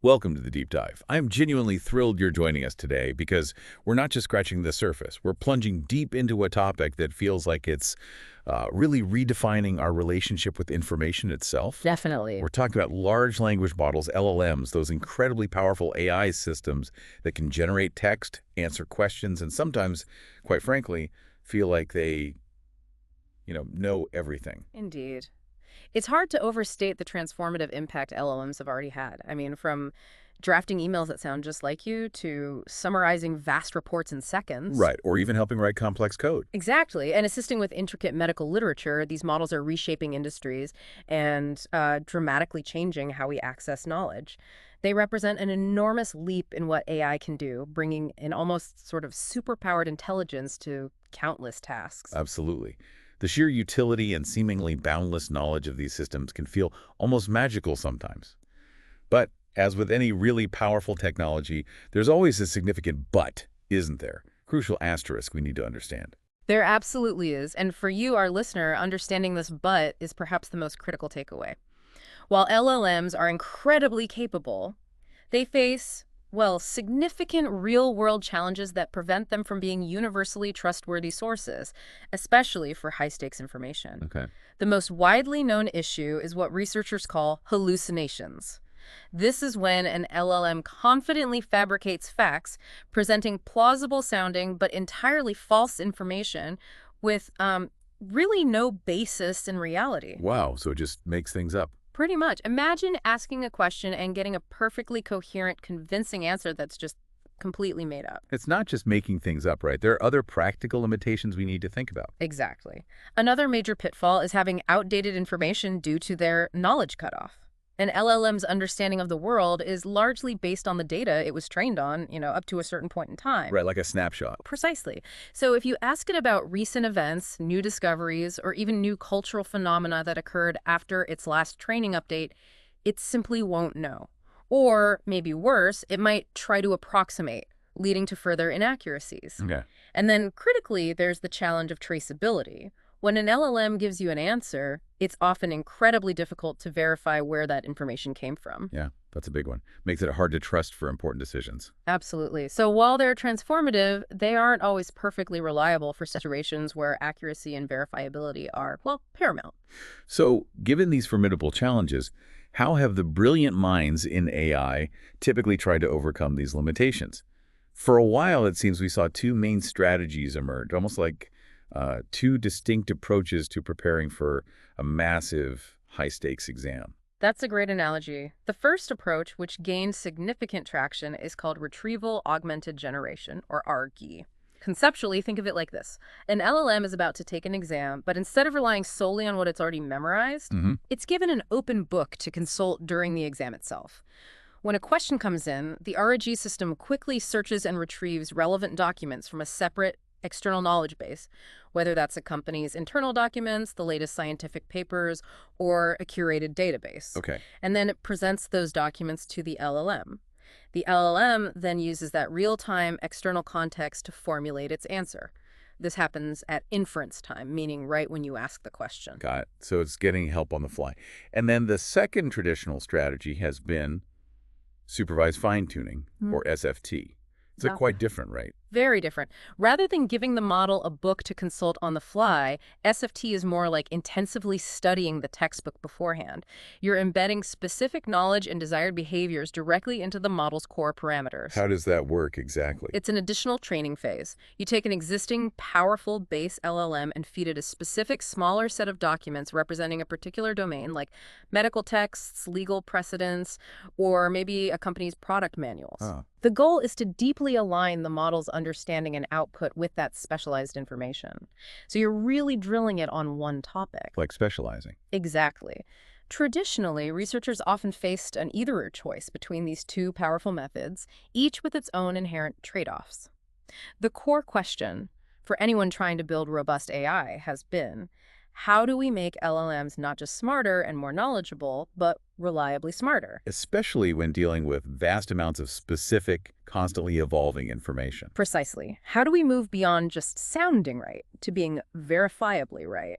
Welcome to the Deep Dive. I'm genuinely thrilled you're joining us today because we're not just scratching the surface. We're plunging deep into a topic that feels like it's really redefining our relationship with information itself. Definitely. We're talking about large language models, LLMs, those incredibly powerful AI systems that can generate text, answer questions, and sometimes, quite frankly, feel like they, know everything. Indeed. It's hard to overstate the transformative impact LLMs have already had. I mean, from drafting emails that sound just like you to summarizing vast reports in seconds. Right, or even helping write complex code. Exactly. And assisting with intricate medical literature, these models are reshaping industries and dramatically changing how we access knowledge. They represent an enormous leap in what AI can do, bringing an almost sort of superpowered intelligence to countless tasks. Absolutely. The sheer utility and seemingly boundless knowledge of these systems can feel almost magical sometimes. But as with any really powerful technology, there's always a significant but, isn't there? Crucial asterisk we need to understand. There absolutely is. And for you, our listener, understanding this but is perhaps the most critical takeaway. While LLMs are incredibly capable, they face, well, significant real-world challenges that prevent them from being universally trustworthy sources, especially for high-stakes information. Okay. The most widely known issue is what researchers call hallucinations. This is when an LLM confidently fabricates facts, presenting plausible-sounding but entirely false information with really no basis in reality. Wow, so it just makes things up. Pretty much. Imagine asking a question and getting a perfectly coherent, convincing answer that's just completely made up. It's not just making things up, right? There are other practical limitations we need to think about. Exactly. Another major pitfall is having outdated information due to their knowledge cutoff. An LLM's understanding of the world is largely based on the data it was trained on, up to a certain point in time. Right, like a snapshot. Precisely. So if you ask it about recent events, new discoveries, or even new cultural phenomena that occurred after its last training update, it simply won't know. Or, maybe worse, it might try to approximate, leading to further inaccuracies. Okay. And then critically, there's the challenge of traceability. When an LLM gives you an answer, it's often incredibly difficult to verify where that information came from. Yeah, that's a big one. Makes it hard to trust for important decisions. Absolutely. So while they're transformative, they aren't always perfectly reliable for situations where accuracy and verifiability are, well, paramount. So, given these formidable challenges, how have the brilliant minds in AI typically tried to overcome these limitations? For a while, it seems we saw two main strategies emerge, almost like two distinct approaches to preparing for a massive high-stakes exam. That's a great analogy. The first approach, which gained significant traction, is called Retrieval-Augmented Generation, or RG. Conceptually, think of it like this. An LLM is about to take an exam, but instead of relying solely on what it's already memorized, it's given an open book to consult during the exam itself. When a question comes in, the RG system quickly searches and retrieves relevant documents from a separate external knowledge base, whether that's a company's internal documents, the latest scientific papers, or a curated database. Okay. And then it presents those documents to the LLM. The LLM then uses that real-time external context to formulate its answer. This happens at inference time, meaning right when you ask the question. Got it. So it's getting help on the fly. And then the second traditional strategy has been supervised fine-tuning, or SFT. It's quite different, right? Very different. Rather than giving the model a book to consult on the fly, SFT is more like intensively studying the textbook beforehand. You're embedding specific knowledge and desired behaviors directly into the model's core parameters. How does that work exactly? It's an additional training phase. You take an existing, powerful base LLM and feed it a specific, smaller set of documents representing a particular domain, like medical texts, legal precedents, or maybe a company's product manuals. The goal is to deeply align the model's understanding and output with that specialized information. So you're really drilling it on one topic. Like specializing. Exactly. Traditionally, researchers often faced an either-or choice between these two powerful methods, each with its own inherent trade-offs. The core question for anyone trying to build robust AI has been, how do we make LLMs not just smarter and more knowledgeable, but reliably smarter? Especially when dealing with vast amounts of specific, constantly evolving information. Precisely. How do we move beyond just sounding right to being verifiably right?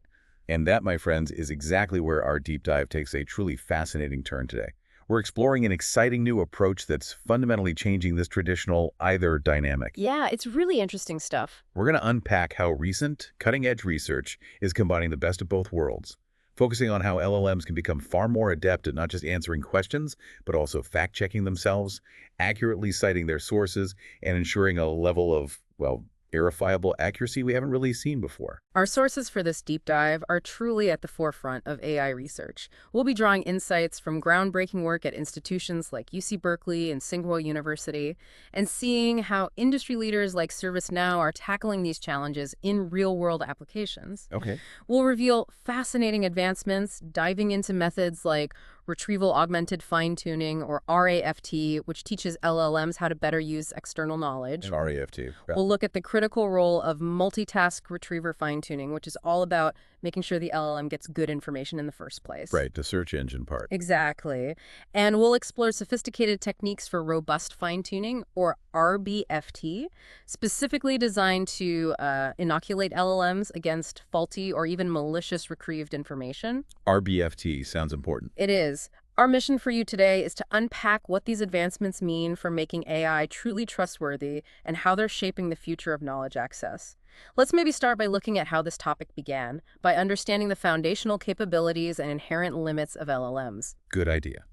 And that, my friends, is exactly where our deep dive takes a truly fascinating turn today. We're exploring an exciting new approach that's fundamentally changing this traditional either dynamic. Yeah, it's really interesting stuff. We're going to unpack how recent, cutting-edge research is combining the best of both worlds, focusing on how LLMs can become far more adept at not just answering questions, but also fact-checking themselves, accurately citing their sources, and ensuring a level of, well, verifiable accuracy we haven't really seen before. Our sources for this deep dive are truly at the forefront of AI research. We'll be drawing insights from groundbreaking work at institutions like UC Berkeley and Tsinghua University, and seeing how industry leaders like ServiceNow are tackling these challenges in real-world applications. Okay. We'll reveal fascinating advancements, diving into methods like Retrieval-Augmented Fine-Tuning, or RAFT, which teaches LLMs how to better use external knowledge. And RAFT. Yeah. We'll look at the critical role of multitask retriever fine-tuning, which is all about making sure the LLM gets good information in the first place. Right, the search engine part. Exactly. And we'll explore sophisticated techniques for robust fine-tuning, or RbFT, specifically designed to inoculate LLMs against faulty or even malicious retrieved information. RbFT sounds important. It is. Our mission for you today is to unpack what these advancements mean for making AI truly trustworthy and how they're shaping the future of knowledge access. Let's maybe start by looking at how this topic began, by understanding the foundational capabilities and inherent limits of LLMs. Good idea.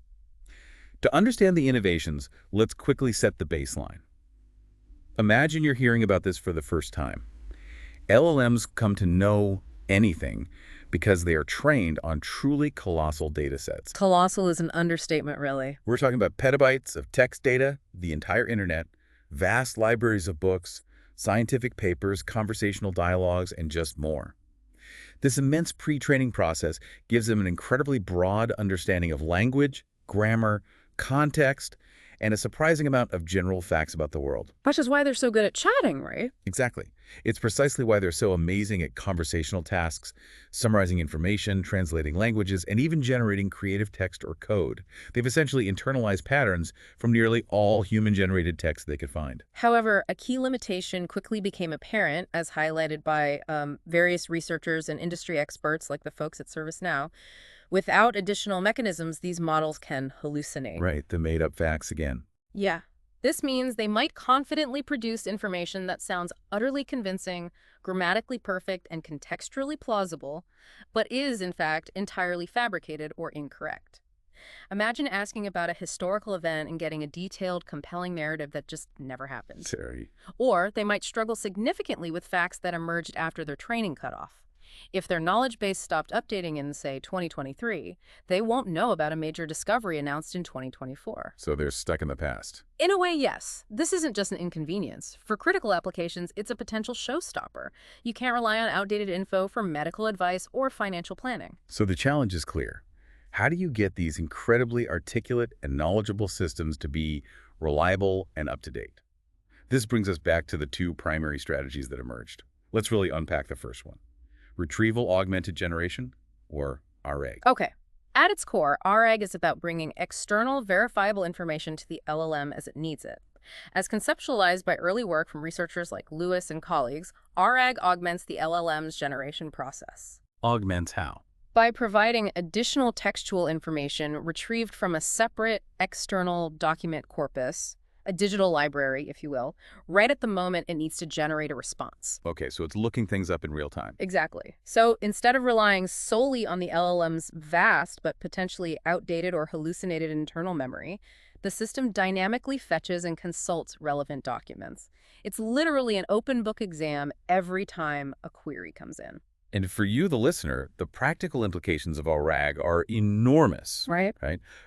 To understand the innovations, let's quickly set the baseline. Imagine you're hearing about this for the first time. LLMs come to know anything because they are trained on truly colossal data sets. Colossal is an understatement, really. We're talking about petabytes of text data, the entire internet, vast libraries of books, scientific papers, conversational dialogues, and just more. This immense pre-training process gives them an incredibly broad understanding of language, grammar, context, and a surprising amount of general facts about the world. Which is why they're so good at chatting, right? Exactly. It's precisely why they're so amazing at conversational tasks, summarizing information, translating languages, and even generating creative text or code. They've essentially internalized patterns from nearly all human-generated text they could find. However, a key limitation quickly became apparent, as highlighted by various researchers and industry experts like the folks at ServiceNow. Without additional mechanisms, these models can hallucinate. Right, the made-up facts again. Yeah. This means they might confidently produce information that sounds utterly convincing, grammatically perfect, and contextually plausible, but is, in fact, entirely fabricated or incorrect. Imagine asking about a historical event and getting a detailed, compelling narrative that just never happened. Sorry. Or they might struggle significantly with facts that emerged after their training cutoff. If their knowledge base stopped updating in, say, 2023, they won't know about a major discovery announced in 2024. So they're stuck in the past. In a way, yes. This isn't just an inconvenience. For critical applications, it's a potential showstopper. You can't rely on outdated info for medical advice or financial planning. So the challenge is clear. How do you get these incredibly articulate and knowledgeable systems to be reliable and up-to-date? This brings us back to the two primary strategies that emerged. Let's really unpack the first one. Retrieval-Augmented Generation, or RAG. Okay. At its core, RAG is about bringing external, verifiable information to the LLM as it needs it. As conceptualized by early work from researchers like Lewis and colleagues, RAG augments the LLM's generation process. Augments how? By providing additional textual information retrieved from a separate external document corpus, a digital library, if you will, right at the moment it needs to generate a response. Okay, so it's looking things up in real time. Exactly. So instead of relying solely on the LLM's vast but potentially outdated or hallucinated internal memory, the system dynamically fetches and consults relevant documents. It's literally an open book exam every time a query comes in. And for you, the listener, the practical implications of RAG are enormous. Right?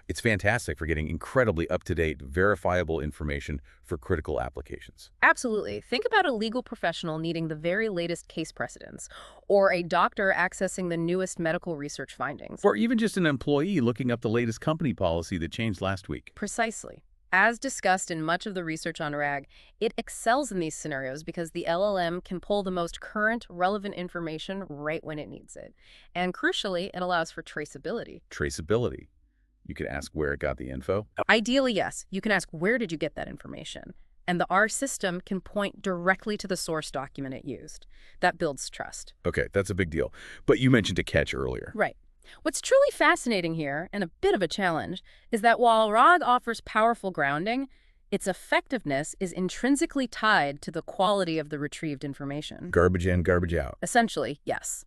It's fantastic for getting incredibly up-to-date, verifiable information for critical applications. Absolutely. Think about a legal professional needing the very latest case precedents, or a doctor accessing the newest medical research findings. Or even just an employee looking up the latest company policy that changed last week. Precisely. As discussed in much of the research on RAG, it excels in these scenarios because the LLM can pull the most current, relevant information right when it needs it. And crucially, it allows for traceability. Traceability. You could ask where it got the info. Ideally, yes. You can ask, where did you get that information? And the R system can point directly to the source document it used. That builds trust. Okay, that's a big deal. But you mentioned a catch earlier. Right. What's truly fascinating here, and a bit of a challenge, is that while RAG offers powerful grounding, its effectiveness is intrinsically tied to the quality of the retrieved information. Garbage in, garbage out. Essentially, yes.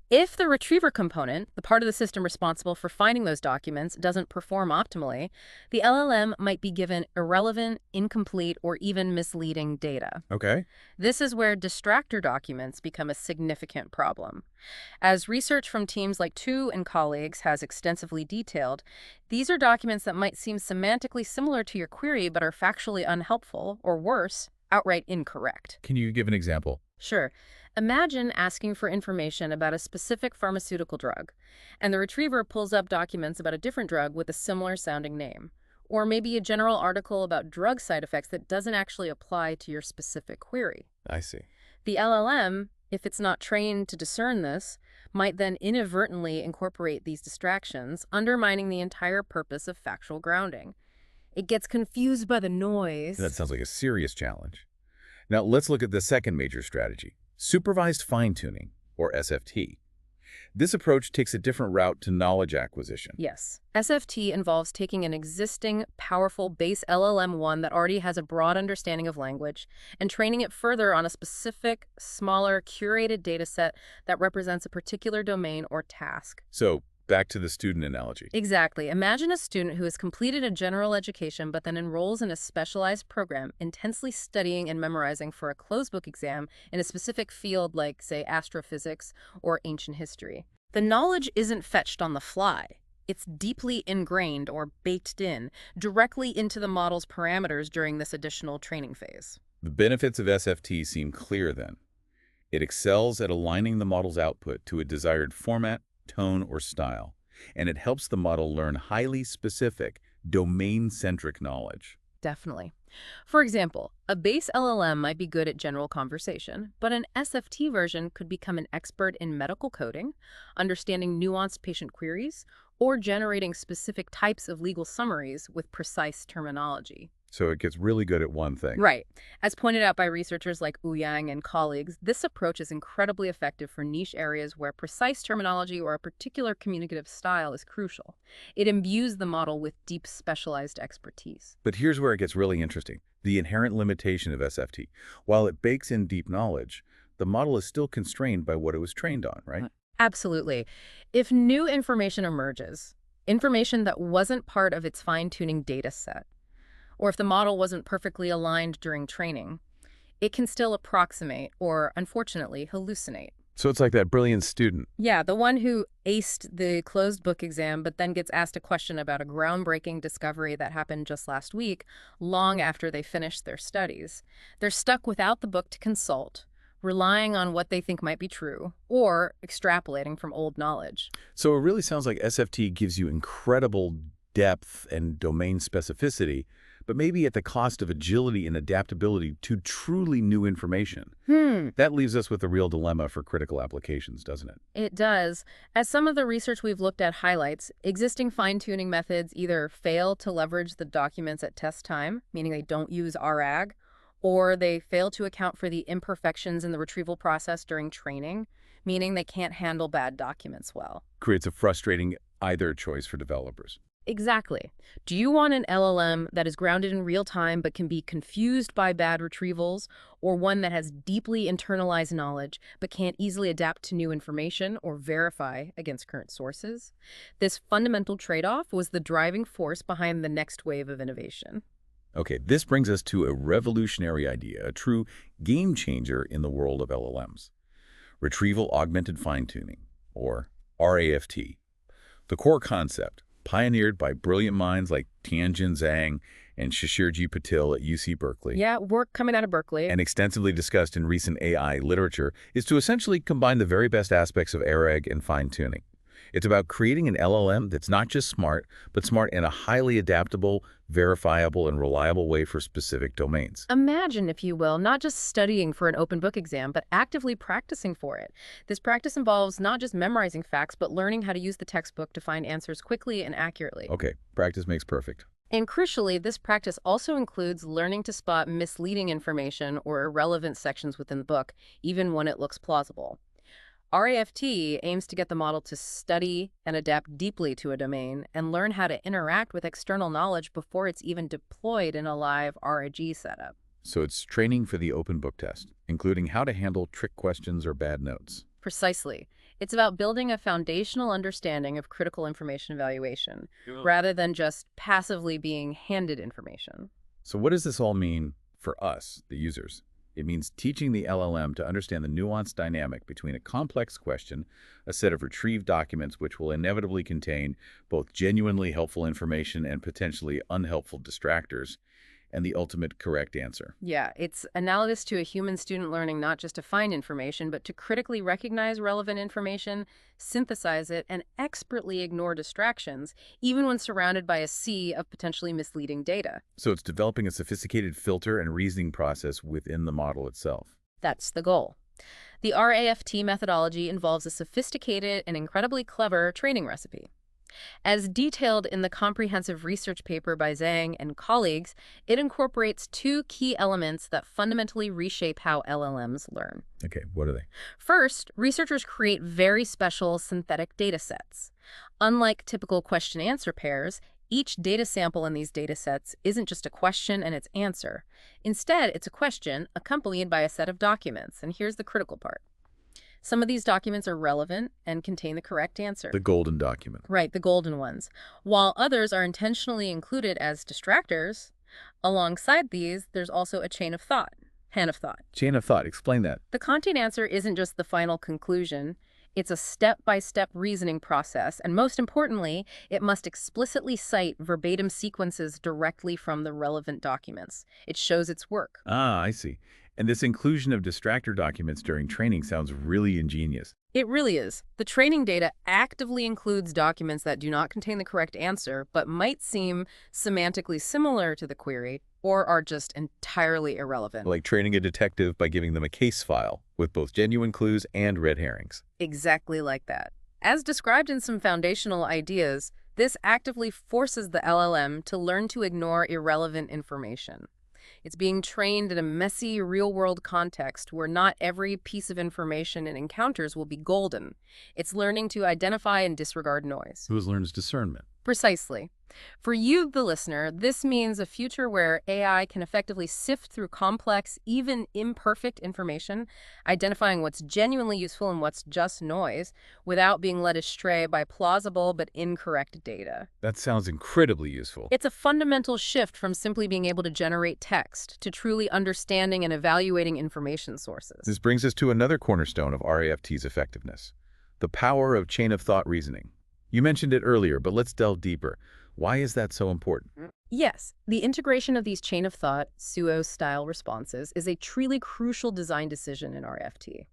If the retriever component, the part of the system responsible for finding those documents, doesn't perform optimally, the LLM might be given irrelevant, incomplete, or even misleading data. Okay. This is where distractor documents become a significant problem. As research from teams like Tu and colleagues has extensively detailed, these are documents that might seem semantically similar to your query but are factually unhelpful, or worse, outright incorrect. Can you give an example? Sure. Imagine asking for information about a specific pharmaceutical drug, and the retriever pulls up documents about a different drug with a similar sounding name. Or maybe a general article about drug side effects that doesn't actually apply to your specific query. I see. The LLM, if it's not trained to discern this, might then inadvertently incorporate these distractions, undermining the entire purpose of factual grounding. It gets confused by the noise. That sounds like a serious challenge. Now, let's look at the second major strategy, supervised fine-tuning, or SFT. This approach takes a different route to knowledge acquisition. Yes. SFT involves taking an existing, powerful base LLM-1 that already has a broad understanding of language and training it further on a specific, smaller, curated dataset that represents a particular domain or task. So, back to the student analogy. Exactly. Imagine a student who has completed a general education but then enrolls in a specialized program, intensely studying and memorizing for a closed book exam in a specific field like, say, astrophysics or ancient history. The knowledge isn't fetched on the fly. It's deeply ingrained or baked in directly into the model's parameters during this additional training phase. The benefits of SFT seem clear then. It excels at aligning the model's output to a desired format, tone, or style, and it helps the model learn highly specific, domain-centric knowledge. Definitely. For example, a base LLM might be good at general conversation, but an SFT version could become an expert in medical coding, understanding nuanced patient queries, or generating specific types of legal summaries with precise terminology. So it gets really good at one thing. Right. As pointed out by researchers like Wu Yang and colleagues, this approach is incredibly effective for niche areas where precise terminology or a particular communicative style is crucial. It imbues the model with deep specialized expertise. But here's where it gets really interesting. The inherent limitation of SFT. While it bakes in deep knowledge, the model is still constrained by what it was trained on, right? Absolutely. If new information emerges, information that wasn't part of its fine-tuning data set, or if the model wasn't perfectly aligned during training, it can still approximate or, unfortunately, hallucinate. So it's like that brilliant student. Yeah, the one who aced the closed book exam but then gets asked a question about a groundbreaking discovery that happened just last week, long after they finished their studies. They're stuck without the book to consult, relying on what they think might be true, or extrapolating from old knowledge. So it really sounds like SFT gives you incredible depth and domain specificity, but maybe at the cost of agility and adaptability to truly new information. That leaves us with a real dilemma for critical applications, doesn't it? It does. As some of the research we've looked at highlights, existing fine-tuning methods either fail to leverage the documents at test time, meaning they don't use RAG, or they fail to account for the imperfections in the retrieval process during training, meaning they can't handle bad documents well. Creates a frustrating either choice for developers. Exactly. Do you want an LLM that is grounded in real time but can be confused by bad retrievals, or one that has deeply internalized knowledge but can't easily adapt to new information or verify against current sources? This fundamental trade-off was the driving force behind the next wave of innovation. Okay, this brings us to a revolutionary idea, a true game changer in the world of LLMs. Retrieval-Augmented Fine-Tuning, or RAFT. The core concept, pioneered by brilliant minds like Tianjin Zhang and Shishirji Patil at UC Berkeley. Yeah, work coming out of Berkeley. And extensively discussed in recent AI literature, is to essentially combine the very best aspects of RAG and fine-tuning. It's about creating an LLM that's not just smart, but smart in a highly adaptable, verifiable, and reliable way for specific domains. Imagine, if you will, not just studying for an open book exam, but actively practicing for it. This practice involves not just memorizing facts, but learning how to use the textbook to find answers quickly and accurately. Okay, practice makes perfect. And crucially, this practice also includes learning to spot misleading information or irrelevant sections within the book, even when it looks plausible. RAFT aims to get the model to study and adapt deeply to a domain and learn how to interact with external knowledge before it's even deployed in a live RAG setup. So it's training for the open book test, including how to handle trick questions or bad notes. Precisely. It's about building a foundational understanding of critical information evaluation, rather than just passively being handed information. So what does this all mean for us, the users? It means teaching the LLM to understand the nuanced dynamic between a complex question, a set of retrieved documents which will inevitably contain both genuinely helpful information and potentially unhelpful distractors, and the ultimate correct answer. Yeah, it's analogous to a human student learning not just to find information, but to critically recognize relevant information, synthesize it, and expertly ignore distractions, even when surrounded by a sea of potentially misleading data. So it's developing a sophisticated filter and reasoning process within the model itself. That's the goal. The RAFT methodology involves a sophisticated and incredibly clever training recipe. As detailed in the comprehensive research paper by Zhang and colleagues, it incorporates two key elements that fundamentally reshape how LLMs learn. Okay, what are they? First, researchers create very special synthetic data sets. Unlike typical question-answer pairs, each data sample in these data sets isn't just a question and its answer. Instead, it's a question accompanied by a set of documents, and here's the critical part. Some of these documents are relevant and contain the correct answer. The golden document. Right, the golden ones. While others are intentionally included as distractors, alongside these, there's also a chain of thought. Chain of thought. Explain that. The content answer isn't just the final conclusion. It's a step-by-step reasoning process, and most importantly, it must explicitly cite verbatim sequences directly from the relevant documents. It shows its work. Ah, I see. And this inclusion of distractor documents during training sounds really ingenious. It really is. The training data actively includes documents that do not contain the correct answer, but might seem semantically similar to the query, or are just entirely irrelevant. Like training a detective by giving them a case file with both genuine clues and red herrings. Exactly like that. As described in some foundational ideas, this actively forces the LLM to learn to ignore irrelevant information. It's being trained in a messy, real-world context where not every piece of information it encounters will be golden. It's learning to identify and disregard noise. Who learns discernment? Precisely. For you, the listener, this means a future where AI can effectively sift through complex, even imperfect information, identifying what's genuinely useful and what's just noise, without being led astray by plausible but incorrect data. That sounds incredibly useful. It's a fundamental shift from simply being able to generate text to truly understanding and evaluating information sources. This brings us to another cornerstone of RAFT's effectiveness, the power of chain of thought reasoning. You mentioned it earlier, but let's delve deeper. Why is that so important? Yes, the integration of these chain of thought, SUO-style responses is a truly crucial design decision in RFT.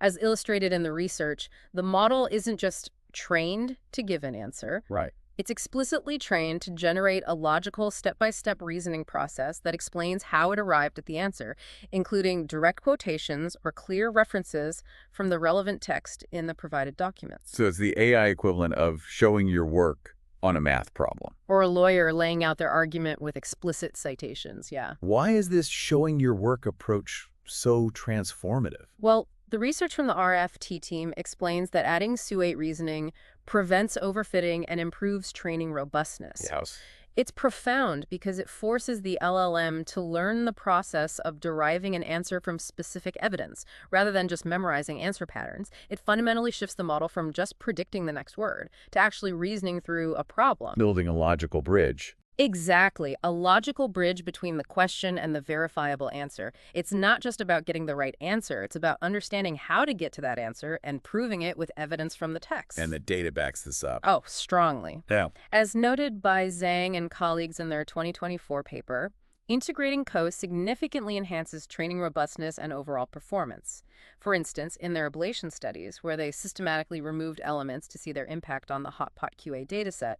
As illustrated in the research, the model isn't just trained to give an answer. Right. It's explicitly trained to generate a logical step-by-step reasoning process that explains how it arrived at the answer, including direct quotations or clear references from the relevant text in the provided documents. So it's the AI equivalent of showing your work on a math problem. Or a lawyer laying out their argument with explicit citations, yeah. Why is this showing your work approach so transformative? Well, the research from the RFT team explains that adding SU8 reasoning prevents overfitting and improves training robustness. Yes. It's profound because it forces the LLM to learn the process of deriving an answer from specific evidence, rather than just memorizing answer patterns. It fundamentally shifts the model from just predicting the next word to actually reasoning through a problem. Building a logical bridge. Exactly. A logical bridge between the question and the verifiable answer. It's not just about getting the right answer. It's about understanding how to get to that answer and proving it with evidence from the text. And the data backs this up. Oh, strongly. Yeah. As noted by Zhang and colleagues in their 2024 paper, integrating code significantly enhances training robustness and overall performance. For instance, in their ablation studies, where they systematically removed elements to see their impact on the hotpot QA dataset,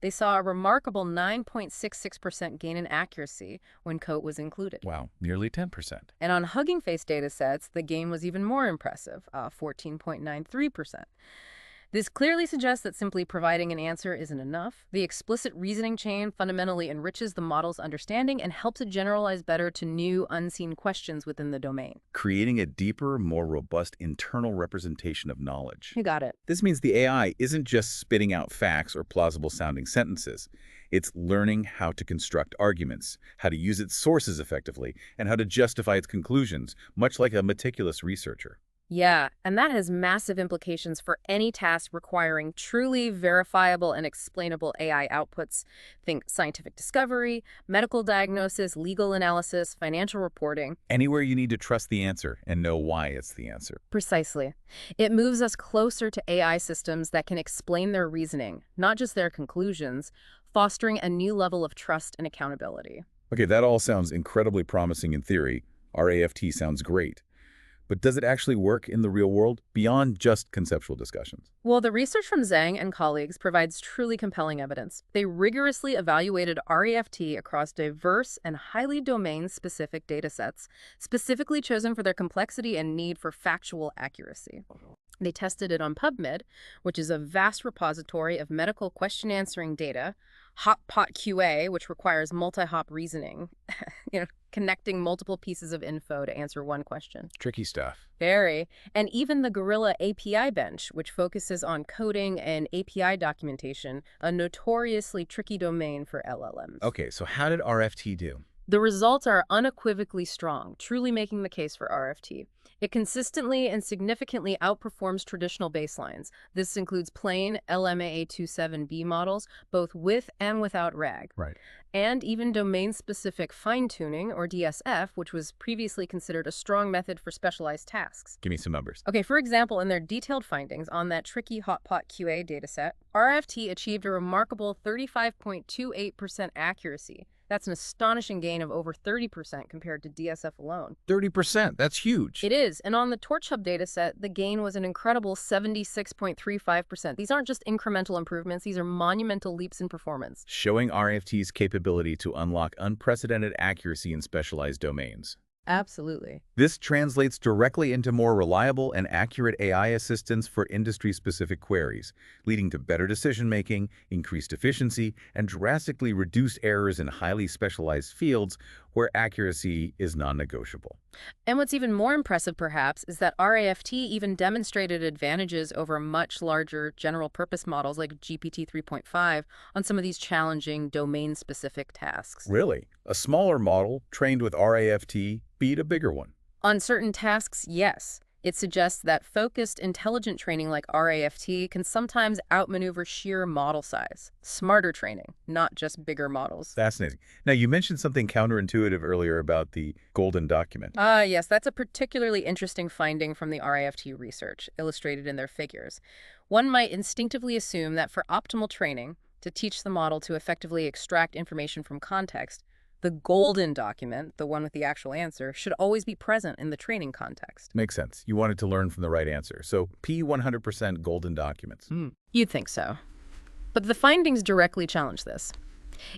they saw a remarkable 9.66% gain in accuracy when code was included. Wow, nearly 10%. And on Hugging Face datasets, the gain was even more impressive, 14.93%. This clearly suggests that simply providing an answer isn't enough. The explicit reasoning chain fundamentally enriches the model's understanding and helps it generalize better to new, unseen questions within the domain. Creating a deeper, more robust internal representation of knowledge. You got it. This means the AI isn't just spitting out facts or plausible-sounding sentences. It's learning how to construct arguments, how to use its sources effectively, and how to justify its conclusions, much like a meticulous researcher. Yeah, and that has massive implications for any task requiring truly verifiable and explainable AI outputs. Think scientific discovery, medical diagnosis, legal analysis, financial reporting. Anywhere you need to trust the answer and know why it's the answer. Precisely. It moves us closer to AI systems that can explain their reasoning, not just their conclusions, fostering a new level of trust and accountability. Okay, that all sounds incredibly promising in theory. RAFT sounds great. But does it actually work in the real world beyond just conceptual discussions? Well, the research from Zhang and colleagues provides truly compelling evidence. They rigorously evaluated RAFT across diverse and highly domain-specific datasets, specifically chosen for their complexity and need for factual accuracy. They tested it on PubMed, which is a vast repository of medical question-answering data, Hot-Pot QA, which requires multi-hop reasoning, connecting multiple pieces of info to answer one question. Tricky stuff. Very. And even the Gorilla API bench, which focuses on coding and API documentation, a notoriously tricky domain for LLMs. Okay, so how did RFT do? The results are unequivocally strong, truly making the case for RFT. It consistently and significantly outperforms traditional baselines. This includes plain LMAA27B models, both with and without RAG. Right. And even domain-specific fine-tuning, or DSF, which was previously considered a strong method for specialized tasks. Give me some numbers. Okay, for example, in their detailed findings on that tricky Hot-Pot QA dataset, RFT achieved a remarkable 35.28% accuracy. That's an astonishing gain of over 30% compared to DSF alone. 30%, that's huge. It is, and on the TorchHub dataset, the gain was an incredible 76.35%. These aren't just incremental improvements, these are monumental leaps in performance. Showing RFT's capability to unlock unprecedented accuracy in specialized domains. Absolutely. This translates directly into more reliable and accurate AI assistance for industry-specific queries, leading to better decision-making, increased efficiency, and drastically reduced errors in highly specialized fields where accuracy is non-negotiable. And what's even more impressive, perhaps, is that RAFT even demonstrated advantages over much larger general-purpose models like GPT 3.5 on some of these challenging domain-specific tasks. Really? A smaller model trained with RAFT beat a bigger one? On certain tasks, yes. It suggests that focused, intelligent training like RAFT can sometimes outmaneuver sheer model size. Smarter training, not just bigger models. Fascinating. Now, you mentioned something counterintuitive earlier about the golden document. Yes, that's a particularly interesting finding from the RAFT research, illustrated in their figures. One might instinctively assume that for optimal training, to teach the model to effectively extract information from context, the golden document, the one with the actual answer, should always be present in the training context. Makes sense. You wanted to learn from the right answer. So P100% golden documents. You'd think so. But the findings directly challenge this.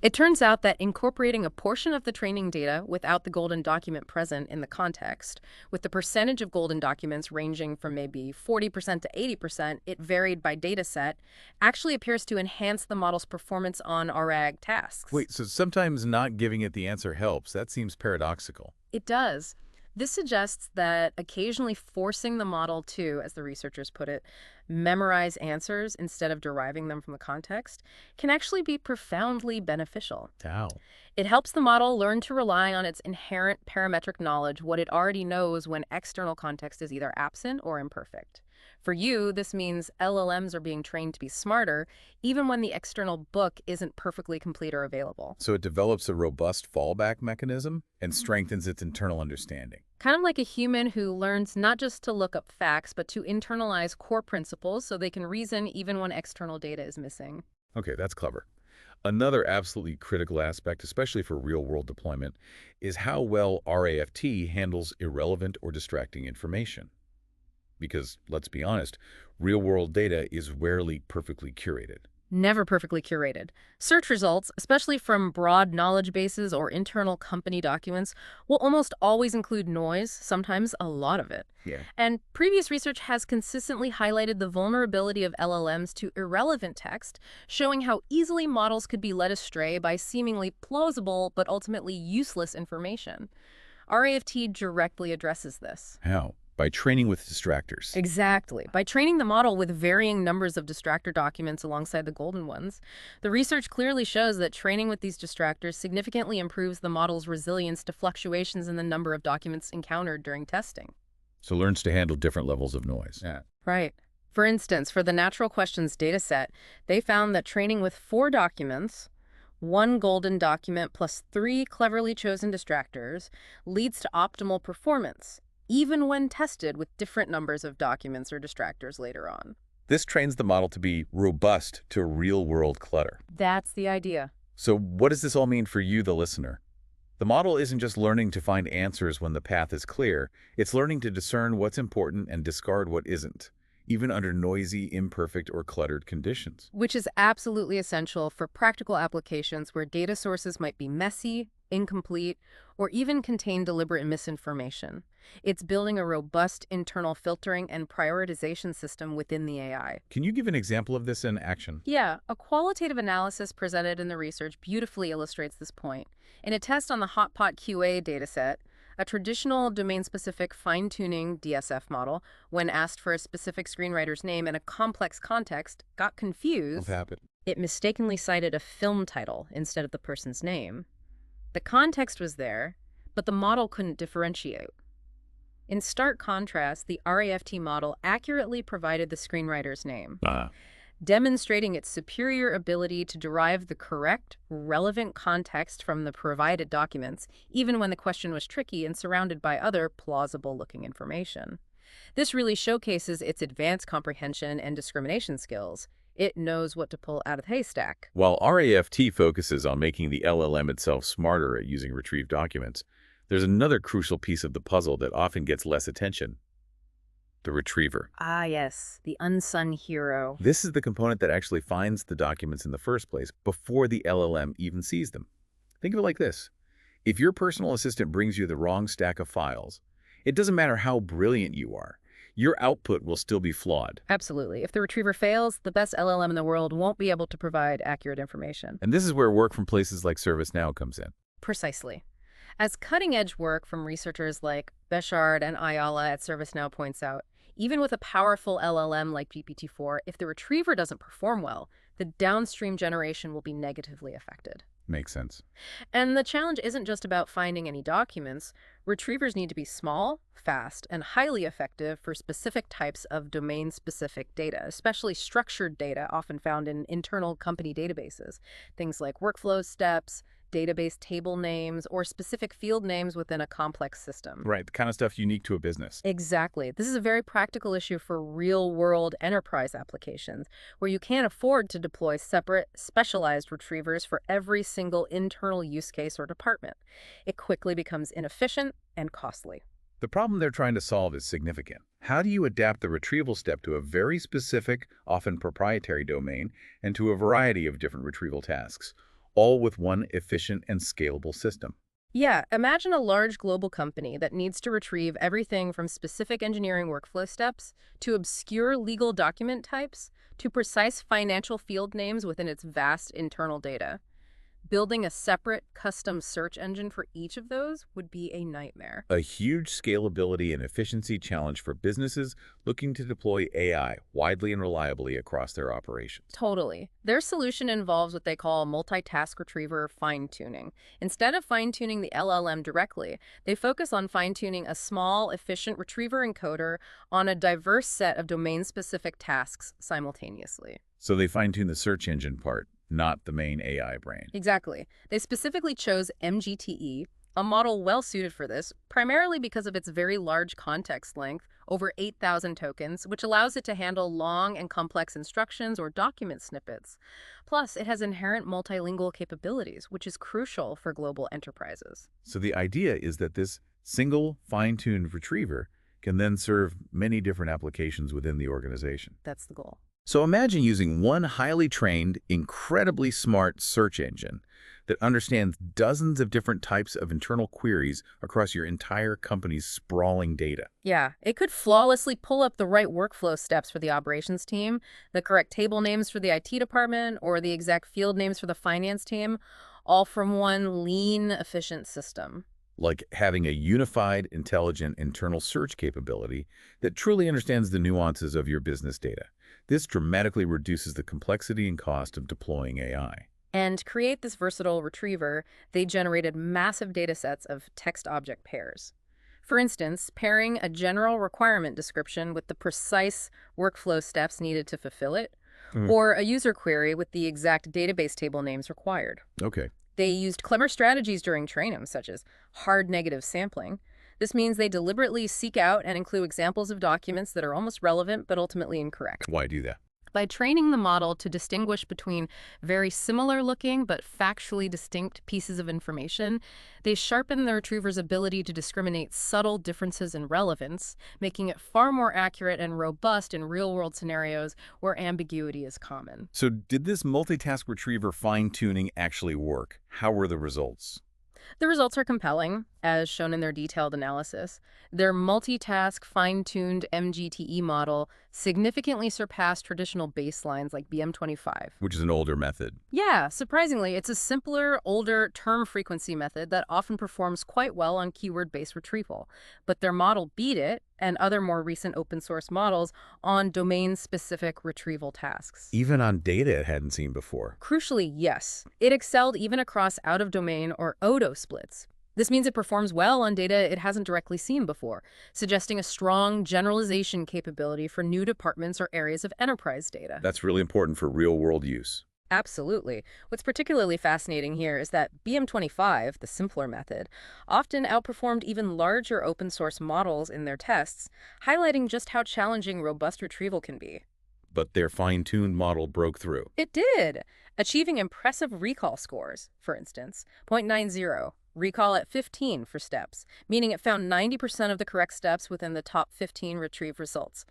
It turns out that incorporating a portion of the training data without the golden document present in the context, with the percentage of golden documents ranging from maybe 40% to 80%, it varied by data set, actually appears to enhance the model's performance on RAG tasks. Wait, so sometimes not giving it the answer helps. That seems paradoxical. It does. This suggests that occasionally forcing the model to, as the researchers put it, memorize answers instead of deriving them from the context can actually be profoundly beneficial. How? It helps the model learn to rely on its inherent parametric knowledge, what it already knows when external context is either absent or imperfect. For you, this means LLMs are being trained to be smarter, even when the external book isn't perfectly complete or available. So it develops a robust fallback mechanism and strengthens its internal understanding. Kind of like a human who learns not just to look up facts, but to internalize core principles so they can reason even when external data is missing. Okay, that's clever. Another absolutely critical aspect, especially for real-world deployment, is how well RAFT handles irrelevant or distracting information. Because, let's be honest, real-world data is rarely perfectly curated. Never perfectly curated. Search results, especially from broad knowledge bases or internal company documents, will almost always include noise, sometimes a lot of it. Yeah. And previous research has consistently highlighted the vulnerability of LLMs to irrelevant text, showing how easily models could be led astray by seemingly plausible but ultimately useless information. RAFT directly addresses this. How? By training with distractors. Exactly. By training the model with varying numbers of distractor documents alongside the golden ones, the research clearly shows that training with these distractors significantly improves the model's resilience to fluctuations in the number of documents encountered during testing. So learns to handle different levels of noise. Yeah. Right. For instance, for the natural questions dataset, they found that training with 4 documents, 1 golden document plus 3 cleverly chosen distractors, leads to optimal performance, even when tested with different numbers of documents or distractors later on. This trains the model to be robust to real-world clutter. That's the idea. So what does this all mean for you, the listener? The model isn't just learning to find answers when the path is clear. It's learning to discern what's important and discard what isn't, even under noisy, imperfect, or cluttered conditions. Which is absolutely essential for practical applications where data sources might be messy, incomplete, or even contain deliberate misinformation. It's building a robust internal filtering and prioritization system within the AI. Can you give an example of this in action? Yeah, a qualitative analysis presented in the research beautifully illustrates this point. In a test on the Hotpot QA dataset, a traditional domain-specific fine-tuning DSF model, when asked for a specific screenwriter's name in a complex context, got confused. What happened? It mistakenly cited a film title instead of the person's name. The context was there, but the model couldn't differentiate. In stark contrast, the RAFT model accurately provided the screenwriter's name, demonstrating its superior ability to derive the correct, relevant context from the provided documents, even when the question was tricky and surrounded by other plausible-looking information. This really showcases its advanced comprehension and discrimination skills. It knows what to pull out of the haystack. While RAFT focuses on making the LLM itself smarter at using retrieved documents, there's another crucial piece of the puzzle that often gets less attention: the retriever. Ah, yes, the unsung hero. This is the component that actually finds the documents in the first place before the LLM even sees them. Think of it like this. If your personal assistant brings you the wrong stack of files, it doesn't matter how brilliant you are. Your output will still be flawed. Absolutely. If the retriever fails, the best LLM in the world won't be able to provide accurate information. And this is where work from places like ServiceNow comes in. Precisely. As cutting-edge work from researchers like Bechard and Ayala at ServiceNow points out, even with a powerful LLM like GPT-4, if the retriever doesn't perform well, the downstream generation will be negatively affected. Makes sense. And the challenge isn't just about finding any documents. Retrievers need to be small, fast, and highly effective for specific types of domain-specific data, especially structured data often found in internal company databases. Things like workflow steps, database table names, or specific field names within a complex system. Right, the kind of stuff unique to a business. Exactly. This is a very practical issue for real-world enterprise applications, where you can't afford to deploy separate, specialized retrievers for every single internal use case or department. It quickly becomes inefficient and costly. The problem they're trying to solve is significant. How do you adapt the retrieval step to a very specific, often proprietary domain, and to a variety of different retrieval tasks, all with one efficient and scalable system? Yeah, imagine a large global company that needs to retrieve everything from specific engineering workflow steps to obscure legal document types to precise financial field names within its vast internal data. Building a separate, custom search engine for each of those would be a nightmare. A huge scalability and efficiency challenge for businesses looking to deploy AI widely and reliably across their operations. Totally. Their solution involves what they call multitask retriever fine-tuning. Instead of fine-tuning the LLM directly, they focus on fine-tuning a small, efficient retriever encoder on a diverse set of domain-specific tasks simultaneously. So they fine-tune the search engine part, not the main AI brain. Exactly. They specifically chose MGTE, a model well-suited for this, primarily because of its very large context length, over 8,000 tokens, which allows it to handle long and complex instructions or document snippets. Plus, it has inherent multilingual capabilities, which is crucial for global enterprises. So the idea is that this single fine-tuned retriever can then serve many different applications within the organization. That's the goal. So imagine using one highly trained, incredibly smart search engine that understands dozens of different types of internal queries across your entire company's sprawling data. Yeah, it could flawlessly pull up the right workflow steps for the operations team, the correct table names for the IT department, or the exact field names for the finance team, all from one lean, efficient system. Like having a unified, intelligent internal search capability that truly understands the nuances of your business data. This dramatically reduces the complexity and cost of deploying AI. And to create this versatile retriever, they generated massive data sets of text-object pairs. For instance, pairing a general requirement description with the precise workflow steps needed to fulfill it, Mm. or a user query with the exact database table names required. Okay. They used clever strategies during training, such as hard negative sampling. This means they deliberately seek out and include examples of documents that are almost relevant but ultimately incorrect. Why do that? By training the model to distinguish between very similar-looking but factually distinct pieces of information, they sharpen the retriever's ability to discriminate subtle differences in relevance, making it far more accurate and robust in real-world scenarios where ambiguity is common. So did this multitask retriever fine-tuning actually work? How were the results? The results are compelling, as shown in their detailed analysis. Their multitask, fine-tuned MGTE model significantly surpassed traditional baselines like BM25. Which is an older method. Yeah, surprisingly, it's a simpler, older term frequency method that often performs quite well on keyword-based retrieval. But their model beat it, and other more recent open-source models, on domain-specific retrieval tasks. Even on data it hadn't seen before. Crucially, yes. It excelled even across out-of-domain or ODO splits. This means it performs well on data it hasn't directly seen before, suggesting a strong generalization capability for new departments or areas of enterprise data. That's really important for real-world use. Absolutely. What's particularly fascinating here is that BM25, the simpler method, often outperformed even larger open-source models in their tests, highlighting just how challenging robust retrieval can be. But their fine-tuned model broke through. It did, achieving impressive recall scores, for instance, 0.90, recall at 15 for steps, meaning it found 90% of the correct steps within the top 15 retrieved results.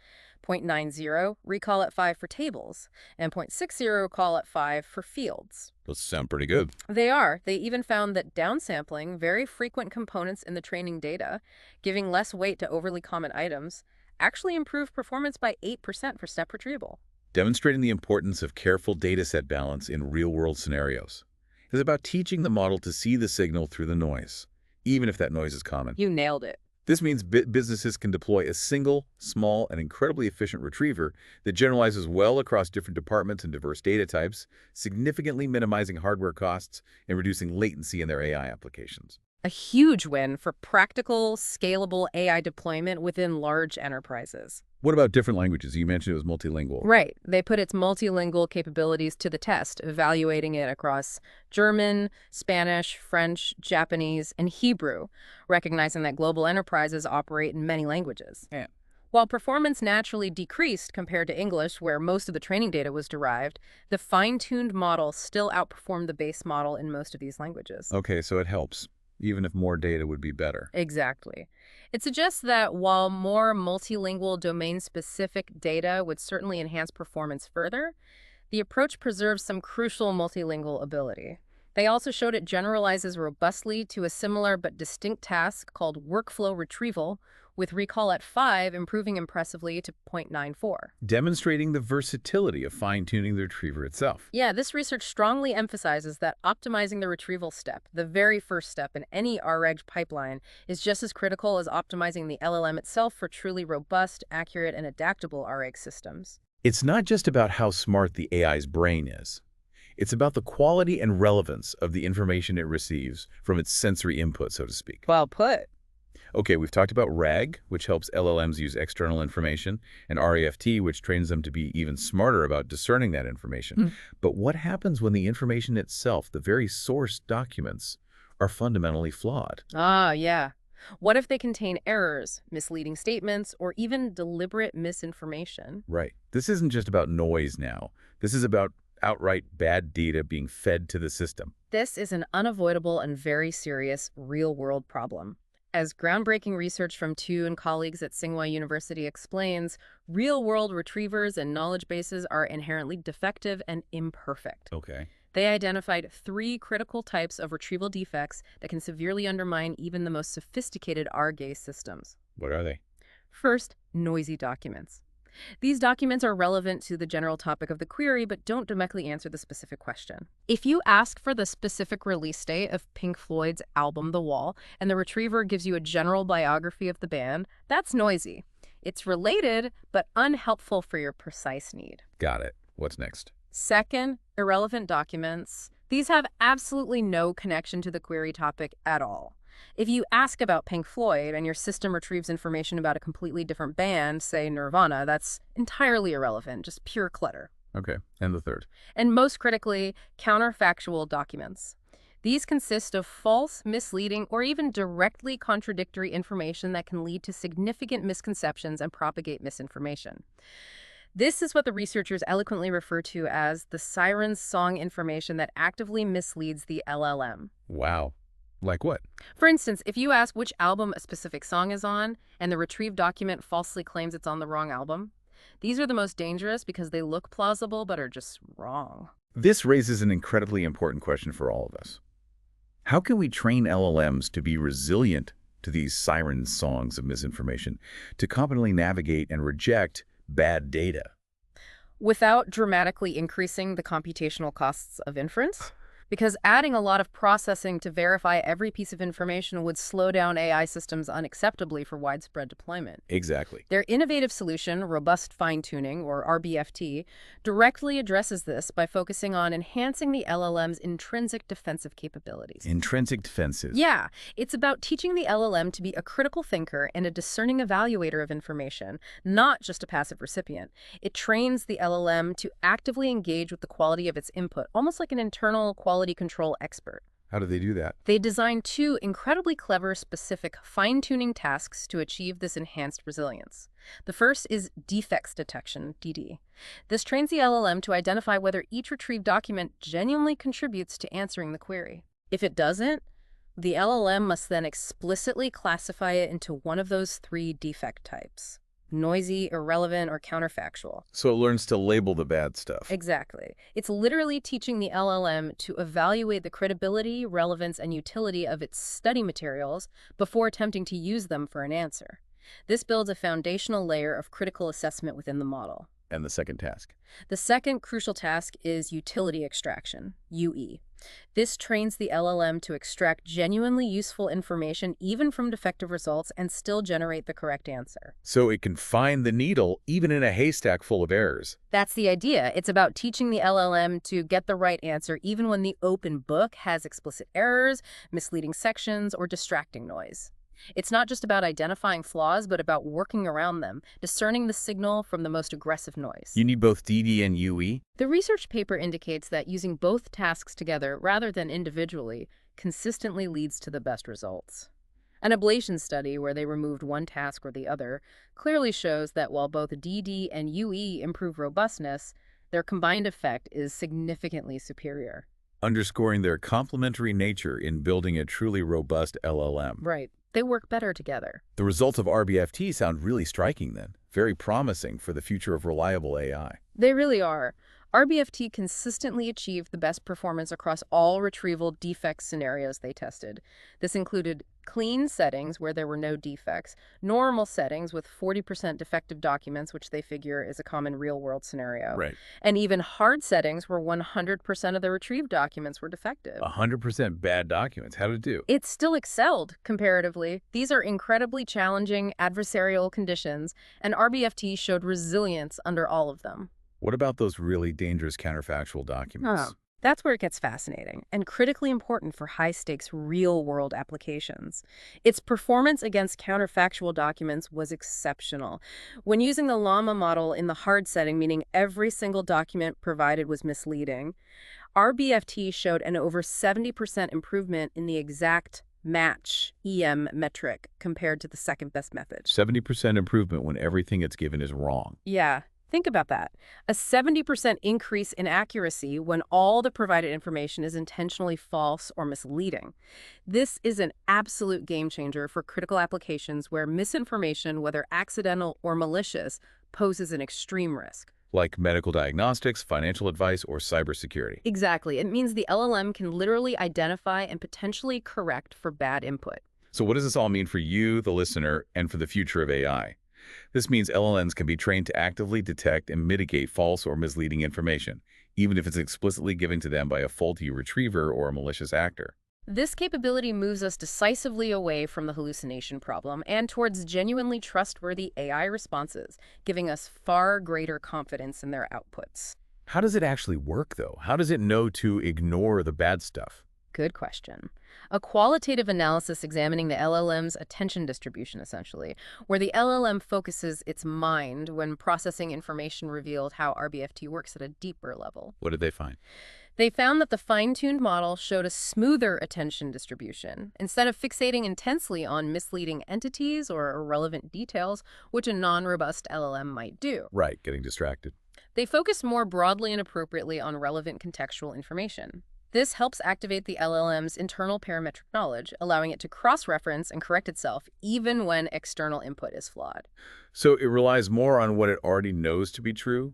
0.90, recall at 5 for tables, and 0.60 recall at 5 for fields. Those sound pretty good. They are. They even found that downsampling very frequent components in the training data, giving less weight to overly common items, actually improved performance by 8% for step retrieval. Demonstrating the importance of careful dataset balance in real-world scenarios is about teaching the model to see the signal through the noise, even if that noise is common. You nailed it. This means businesses can deploy a single, small, and incredibly efficient retriever that generalizes well across different departments and diverse data types, significantly minimizing hardware costs and reducing latency in their AI applications. A huge win for practical, scalable AI deployment within large enterprises. What about different languages? You mentioned it was multilingual. Right. They put its multilingual capabilities to the test, evaluating it across German, Spanish, French, Japanese, and Hebrew, recognizing that global enterprises operate in many languages. Yeah. While performance naturally decreased compared to English, where most of the training data was derived, the fine-tuned model still outperformed the base model in most of these languages. Okay, so it helps, even if more data would be better. Exactly. It suggests that while more multilingual domain-specific data would certainly enhance performance further, the approach preserves some crucial multilingual ability. They also showed it generalizes robustly to a similar but distinct task called workflow retrieval, with recall at 5 improving impressively to 0.94. Demonstrating the versatility of fine-tuning the retriever itself. Yeah, this research strongly emphasizes that optimizing the retrieval step, the very first step in any REG pipeline, is just as critical as optimizing the LLM itself for truly robust, accurate, and adaptable REG systems. It's not just about how smart the AI's brain is. It's about the quality and relevance of the information it receives from its sensory input, so to speak. Well put. Okay, we've talked about RAG, which helps LLMs use external information, and RAFT, which trains them to be even smarter about discerning that information. But what happens when the information itself, the very source documents, are fundamentally flawed? Ah, yeah. What if they contain errors, misleading statements, or even deliberate misinformation? Right. This isn't just about noise now. This is about outright bad data being fed to the system. This is an unavoidable and very serious real-world problem. As groundbreaking research from Tu and colleagues at Tsinghua University explains, real-world retrievers and knowledge bases are inherently defective and imperfect. Okay. They identified 3 critical types of retrieval defects that can severely undermine even the most sophisticated RGAE systems. What are they? First, noisy documents. These documents are relevant to the general topic of the query, but don't directly answer the specific question. If you ask for the specific release date of Pink Floyd's album The Wall, and the retriever gives you a general biography of the band, that's noisy. It's related, but unhelpful for your precise need. Got it. What's next? Second, irrelevant documents. These have absolutely no connection to the query topic at all. If you ask about Pink Floyd and your system retrieves information about a completely different band, say Nirvana, that's entirely irrelevant, just pure clutter. Okay. And the third? And most critically, counterfactual documents. These consist of false, misleading, or even directly contradictory information that can lead to significant misconceptions and propagate misinformation. This is what the researchers eloquently refer to as the siren song information that actively misleads the LLM. Wow. Like what? For instance, if you ask which album a specific song is on, and the retrieved document falsely claims it's on the wrong album, these are the most dangerous because they look plausible but are just wrong. This raises an incredibly important question for all of us. How can we train LLMs to be resilient to these siren songs of misinformation, to competently navigate and reject bad data? Without dramatically increasing the computational costs of inference? Because adding a lot of processing to verify every piece of information would slow down AI systems unacceptably for widespread deployment. Exactly. Their innovative solution, Robust Fine-Tuning, or RbFT, directly addresses this by focusing on enhancing the LLM's intrinsic defensive capabilities. Intrinsic defenses. Yeah, it's about teaching the LLM to be a critical thinker and a discerning evaluator of information, not just a passive recipient. It trains the LLM to actively engage with the quality of its input, almost like an internal quality control expert. How do they do that? They designed 2 incredibly clever, specific fine-tuning tasks to achieve this enhanced resilience. The first is defects detection, DD. This trains the LLM to identify whether each retrieved document genuinely contributes to answering the query. If it doesn't, the LLM must then explicitly classify it into one of those 3 defect types: noisy, irrelevant, or counterfactual. So it learns to label the bad stuff. Exactly. It's literally teaching the LLM to evaluate the credibility, relevance, and utility of its study materials before attempting to use them for an answer. This builds a foundational layer of critical assessment within the model. And the second task? The second crucial task is utility extraction, UE. This trains the LLM to extract genuinely useful information even from defective results and still generate the correct answer. So it can find the needle even in a haystack full of errors. That's the idea. It's about teaching the LLM to get the right answer even when the open book has explicit errors, misleading sections, or distracting noise. It's not just about identifying flaws, but about working around them, discerning the signal from the most aggressive noise. You need both DD and UE? The research paper indicates that using both tasks together rather than individually consistently leads to the best results. An ablation study where they removed one task or the other clearly shows that while both DD and UE improve robustness, their combined effect is significantly superior. Underscoring their complementary nature in building a truly robust LLM. Right. They work better together. The results of RbFT sound really striking then. Very promising for the future of reliable AI. They really are. RbFT consistently achieved the best performance across all retrieval defect scenarios they tested. This included clean settings where there were no defects, normal settings with 40% defective documents, which they figure is a common real-world scenario, Right. and even hard settings where 100% of the retrieved documents were defective. 100% bad documents. How'd it do? It still excelled, comparatively. These are incredibly challenging adversarial conditions, and RbFT showed resilience under all of them. What about those really dangerous counterfactual documents? That's where it gets fascinating and critically important for high-stakes real-world applications. Its performance against counterfactual documents was exceptional. When using the Llama model in the hard setting, meaning every single document provided was misleading, RbFT showed an over 70% improvement in the exact match EM metric compared to the second best method. 70% improvement when everything it's given is wrong. Yeah. Think about that. A 70% increase in accuracy when all the provided information is intentionally false or misleading. This is an absolute game changer for critical applications where misinformation, whether accidental or malicious, poses an extreme risk. Like medical diagnostics, financial advice, or cybersecurity. Exactly. It means the LLM can literally identify and potentially correct for bad input. So what does this all mean for you, the listener, and for the future of AI? This means LLMs can be trained to actively detect and mitigate false or misleading information, even if it's explicitly given to them by a faulty retriever or a malicious actor. This capability moves us decisively away from the hallucination problem and towards genuinely trustworthy AI responses, giving us far greater confidence in their outputs. How does it actually work, though? How does it know to ignore the bad stuff? Good question. A qualitative analysis examining the LLM's attention distribution, essentially, where the LLM focuses its mind when processing information, revealed how RbFT works at a deeper level. What did they find? They found that the fine-tuned model showed a smoother attention distribution, instead of fixating intensely on misleading entities or irrelevant details, which a non-robust LLM might do. Right, getting distracted. They focus more broadly and appropriately on relevant contextual information. This helps activate the LLM's internal parametric knowledge, allowing it to cross-reference and correct itself even when external input is flawed. So it relies more on what it already knows to be true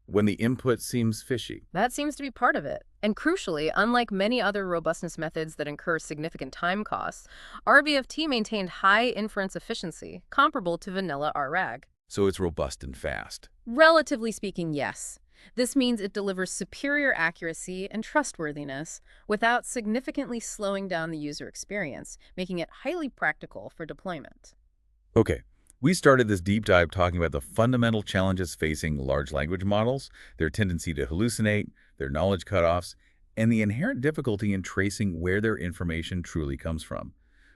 when the input seems fishy. That seems to be part of it. And crucially, unlike many other robustness methods that incur significant time costs, RbFT maintained high inference efficiency, comparable to vanilla RAG. So it's robust and fast. Relatively speaking, yes. This means it delivers superior accuracy and trustworthiness without significantly slowing down the user experience, making it highly practical for deployment. Okay, we started this deep dive talking about the fundamental challenges facing large language models, their tendency to hallucinate, their knowledge cutoffs, and the inherent difficulty in tracing where their information truly comes from.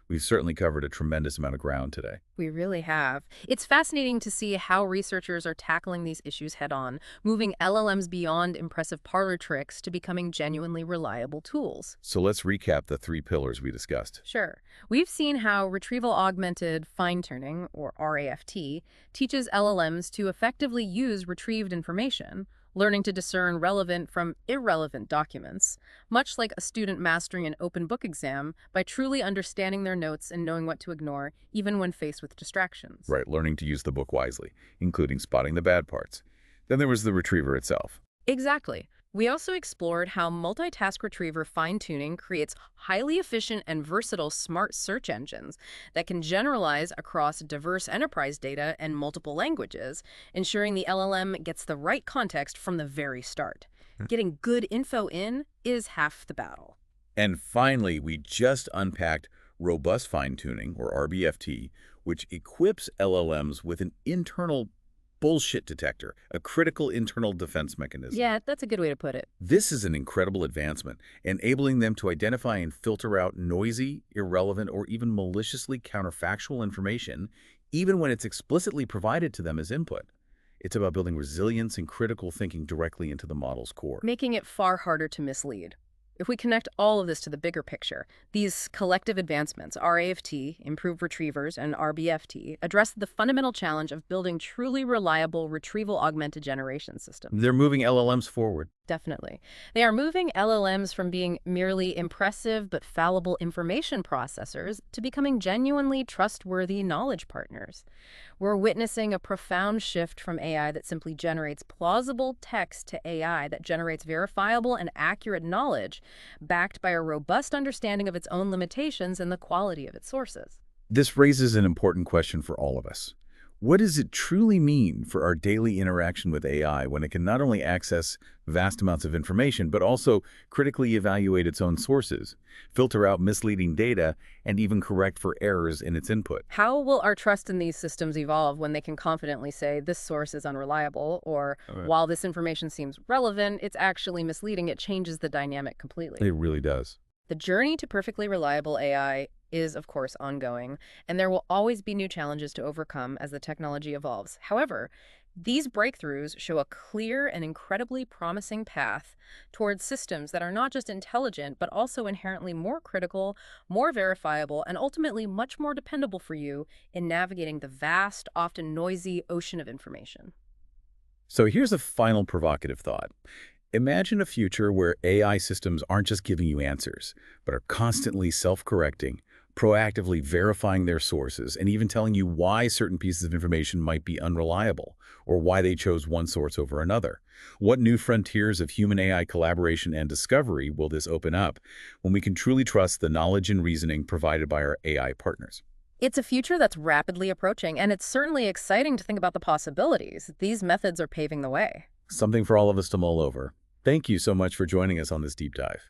We've certainly covered a tremendous amount of ground today. We really have. It's fascinating to see how researchers are tackling these issues head-on, moving LLMs beyond impressive parlor tricks to becoming genuinely reliable tools. So let's recap the 3 pillars we discussed. Sure. We've seen how Retrieval-Augmented Fine-Tuning, or RAFT, teaches LLMs to effectively use retrieved information, learning to discern relevant from irrelevant documents, much like a student mastering an open book exam by truly understanding their notes and knowing what to ignore, even when faced with distractions. Right, learning to use the book wisely, including spotting the bad parts. Then there was the retriever itself. Exactly. We also explored how multitask retriever fine-tuning creates highly efficient and versatile smart search engines that can generalize across diverse enterprise data and multiple languages, ensuring the LLM gets the right context from the very start. Getting good info in is half the battle. And finally, we just unpacked robust fine-tuning, or RbFT, which equips LLMs with an internal bullshit detector, a critical internal defense mechanism. Yeah, that's a good way to put it. This is an incredible advancement, enabling them to identify and filter out noisy, irrelevant, or even maliciously counterfactual information, even when it's explicitly provided to them as input. It's about building resilience and critical thinking directly into the model's core. Making it far harder to mislead. If we connect all of this to the bigger picture, these collective advancements, RAFT, improved retrievers, and RbFT, address the fundamental challenge of building truly reliable retrieval-augmented generation systems. They're moving LLMs forward. Definitely. They are moving LLMs from being merely impressive but fallible information processors to becoming genuinely trustworthy knowledge partners. We're witnessing a profound shift from AI that simply generates plausible text to AI that generates verifiable and accurate knowledge, backed by a robust understanding of its own limitations and the quality of its sources. This raises an important question for all of us. What does it truly mean for our daily interaction with AI when it can not only access vast amounts of information, but also critically evaluate its own sources, filter out misleading data, and even correct for errors in its input? How will our trust in these systems evolve when they can confidently say this source is unreliable, or while this information seems relevant, it's actually misleading? It changes the dynamic completely. It really does. The journey to perfectly reliable AI is, of course, ongoing, and there will always be new challenges to overcome as the technology evolves. However, these breakthroughs show a clear and incredibly promising path towards systems that are not just intelligent, but also inherently more critical, more verifiable, and ultimately much more dependable for you in navigating the vast, often noisy ocean of information. So here's a final provocative thought. Imagine a future where AI systems aren't just giving you answers, but are constantly self-correcting, proactively verifying their sources, and even telling you why certain pieces of information might be unreliable, or why they chose one source over another. What new frontiers of human-AI collaboration and discovery will this open up when we can truly trust the knowledge and reasoning provided by our AI partners? It's a future that's rapidly approaching, and it's certainly exciting to think about the possibilities. These methods are paving the way. Something for all of us to mull over. Thank you so much for joining us on this deep dive.